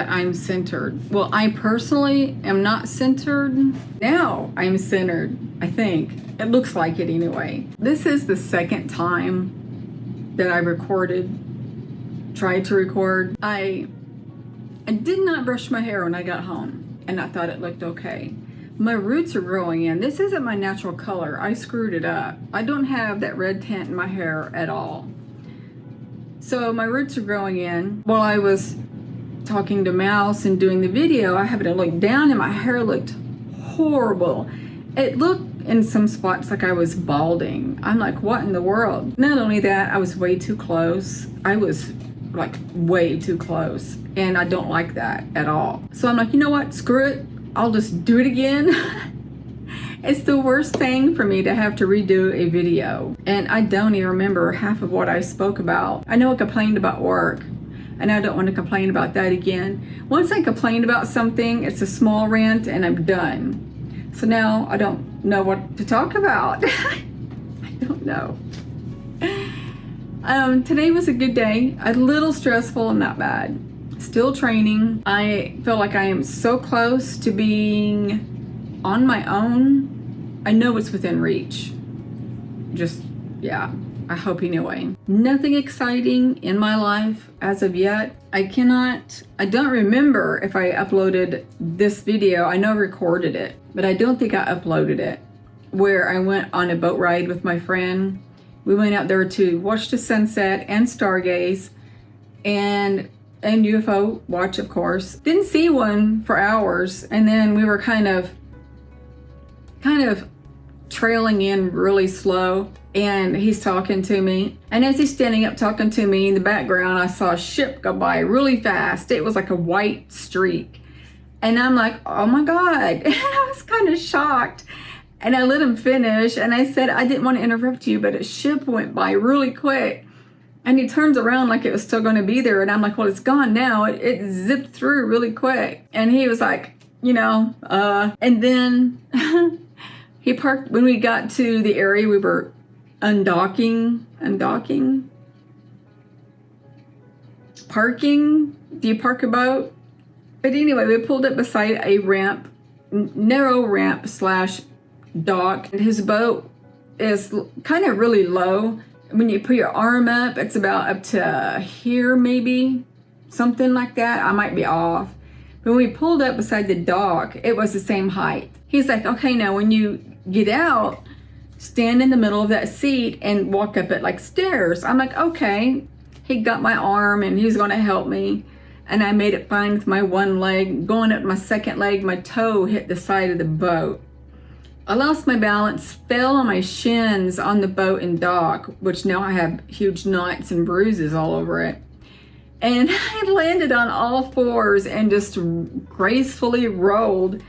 that I'm centered. Well, I personally am not centered. Now I'm centered, I think. It looks like it anyway. This is the second time that I tried to record. I did not brush my hair when I got home, and I thought it looked okay. My roots are growing in. This isn't my natural color. I screwed it up. I don't have that red tint in my hair at all. So my roots are growing in. While I was talking to Mouse and doing the video, I happened to look down and my hair looked horrible. It looked in some spots like I was balding. I'm like, what in the world? Not only that, I was way too close. I was like way too close, and I don't like that at all. So I'm like, you know what? Screw it. I'll just do it again. It's the worst thing for me to have to redo a video. And I don't even remember half of what I spoke about. I know I complained about work, and I don't want to complain about that again. Once I complain about something, it's a small rant and I'm done. So now I don't know what to talk about. I don't know. Today was a good day. A little stressful, not bad. Still training. I feel like I am so close to being on my own. I know it's within reach. Yeah, I hope anyway. Nothing exciting in my life as of yet. I don't remember if I uploaded this video. I know I recorded it, but I don't think I uploaded it. Where I went on a boat ride with my friend. We went out there to watch the sunset and stargaze and UFO watch, of course. Didn't see one for hours, and then we were kind of trailing in really slow, and he's talking to me. And as he's standing up talking to me, in the background, I saw a ship go by really fast. It was like a white streak. And I'm like, oh my God. And I was kind of shocked. And I let him finish, and I said, I didn't want to interrupt you, but a ship went by really quick. And he turns around like it was still going to be there. And I'm like, well, it's gone now. It zipped through really quick. And he was like, and then he parked. When we got to the area, we were undocking, parking. Do you park a boat? But anyway, we pulled up beside a ramp, narrow ramp / dock. His boat is kind of really low. When you put your arm up, it's about up to here, maybe something like that. I might be off. But when we pulled up beside the dock, it was the same height. He's like, okay, now when you get out, stand in the middle of that seat and walk up it like stairs. I'm like, okay. He got my arm and he's going to help me. And I made it fine with my one leg. Going up my second leg, my toe hit the side of the boat. I lost my balance, fell on my shins on the boat and dock, which now I have huge knots and bruises all over it. And I landed on all fours and just gracefully rolled.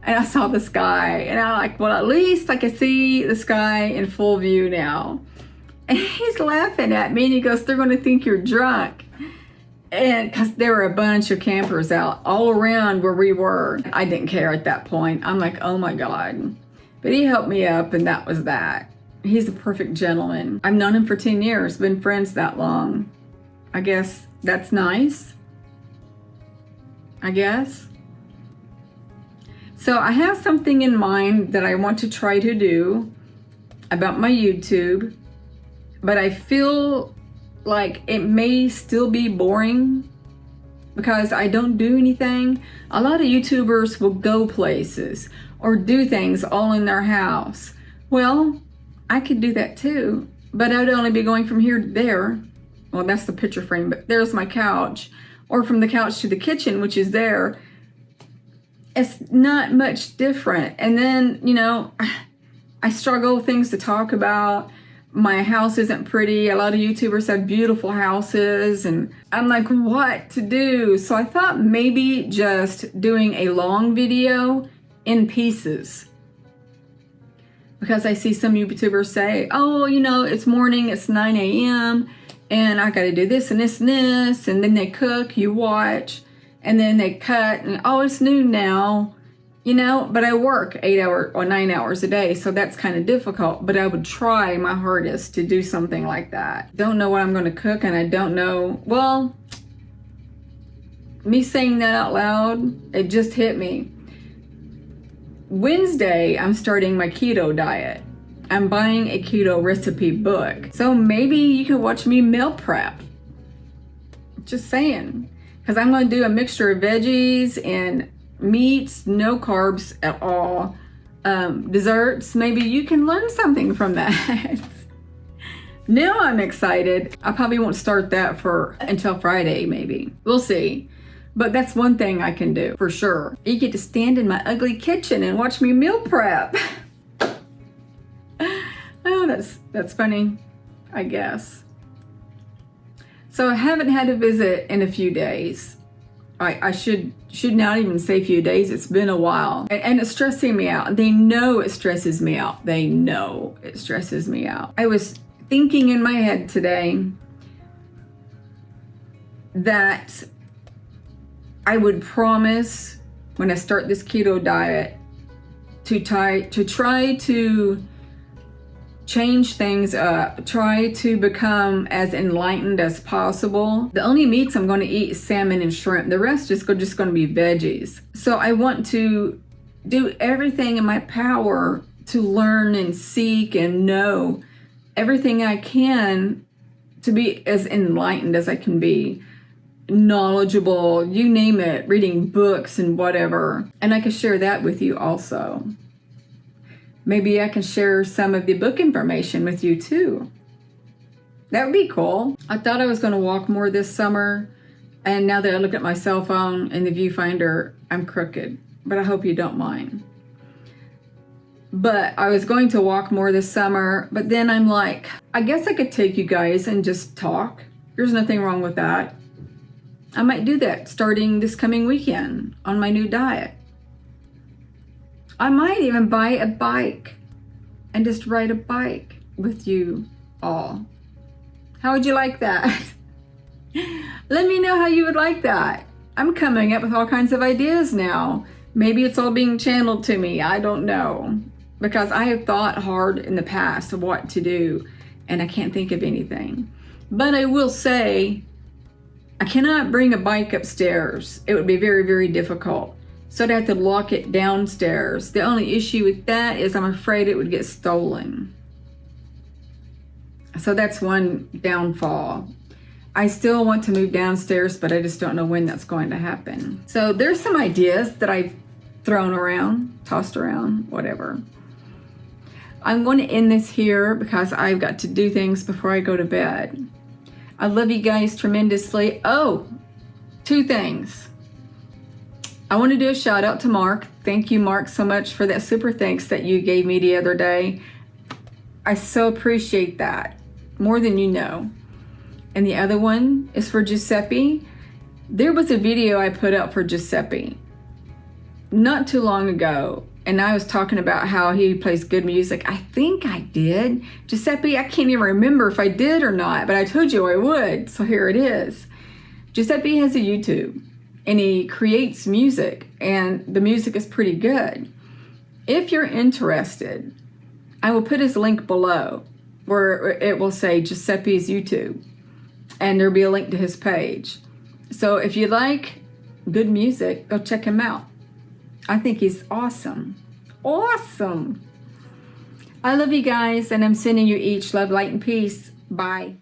And I saw the sky. And I'm like, well, at least I can see the sky in full view now. And he's laughing at me and he goes, they're going to think you're drunk. And because there were a bunch of campers out all around where we were. I didn't care at that point. I'm like, oh my God. But he helped me up, and that was that. He's a perfect gentleman. I've known him for 10 years, been friends that long. I guess that's nice. I guess. So I have something in mind that I want to try to do about my YouTube, but I feel like it may still be boring because I don't do anything. A lot of YouTubers will go places or do things all in their house. Well, I could do that too, but I'd only be going from here to there. Well, that's the picture frame, but there's my couch. Or from the couch to the kitchen, which is there. It's not much different. And then, I struggle with things to talk about. My house isn't pretty. A lot of YouTubers have beautiful houses, and I'm like, what to do? So I thought maybe just doing a long video in pieces. Because I see some YouTubers say, oh, it's morning, it's 9 a.m., and I got to do this and this and this, and then they cook, you watch, and then they cut, and oh, it's noon now. But I work 8 hours or 9 hours a day, so that's kind of difficult. But I would try my hardest to do something like that. Don't know what I'm going to cook, and I don't know, well, me saying that out loud, it just hit me. Wednesday, I'm starting my keto diet. I'm buying a keto recipe book. So maybe you can watch me meal prep. Just saying. Because I'm going to do a mixture of veggies and meats, no carbs at all. Desserts, maybe you can learn something from that. Now I'm excited. I probably won't start that until Friday, maybe. We'll see. But that's one thing I can do for sure. You get to stand in my ugly kitchen and watch me meal prep. Oh, that's funny, I guess. So I haven't had a visit in a few days. I should not even say a few days. It's been a while. And it's stressing me out. They know it stresses me out. They know it stresses me out. I was thinking in my head today that I would promise when I start this keto diet to try to change things up, try to become as enlightened as possible. The only meats I'm going to eat is salmon and shrimp. The rest is just going to be veggies. So I want to do everything in my power to learn and seek and know everything I can to be as enlightened as I can be. Knowledgeable, you name it, reading books and whatever. And I can share that with you also. Maybe I can share some of the book information with you too. That would be cool. I thought I was going to walk more this summer, and now that I look at my cell phone and the viewfinder, I'm crooked, but I hope you don't mind. But I was going to walk more this summer, but then I'm like, I guess I could take you guys and just talk. There's nothing wrong with that. I might do that starting this coming weekend on my new diet. I might even buy a bike and just ride a bike with you all. How would you like that? Let me know how you would like that. I'm coming up with all kinds of ideas now. Maybe it's all being channeled to me. I don't know. Because I have thought hard in the past of what to do, and I can't think of anything. But I will say, I cannot bring a bike upstairs. It would be very, very difficult. So I'd have to lock it downstairs. The only issue with that is I'm afraid it would get stolen. So that's one downfall. I still want to move downstairs, but I just don't know when that's going to happen. So there's some ideas that I've thrown around, tossed around, whatever. I'm going to end this here because I've got to do things before I go to bed. I love you guys tremendously. Oh, two things. I want to do a shout out to Mark. Thank you, Mark, so much for that super thanks that you gave me the other day. I so appreciate that, more than you know. And the other one is for Giuseppe. There was a video I put up for Giuseppe not too long ago, and I was talking about how he plays good music. I think I did. Giuseppe, I can't even remember if I did or not, but I told you I would, so here it is. Giuseppe has a YouTube. And he creates music, and the music is pretty good. If you're interested, I will put his link below where it will say Giuseppe's YouTube, and there'll be a link to his page. So if you like good music, go check him out. I think he's awesome. Awesome. I love you guys, and I'm sending you each love, light, and peace. Bye.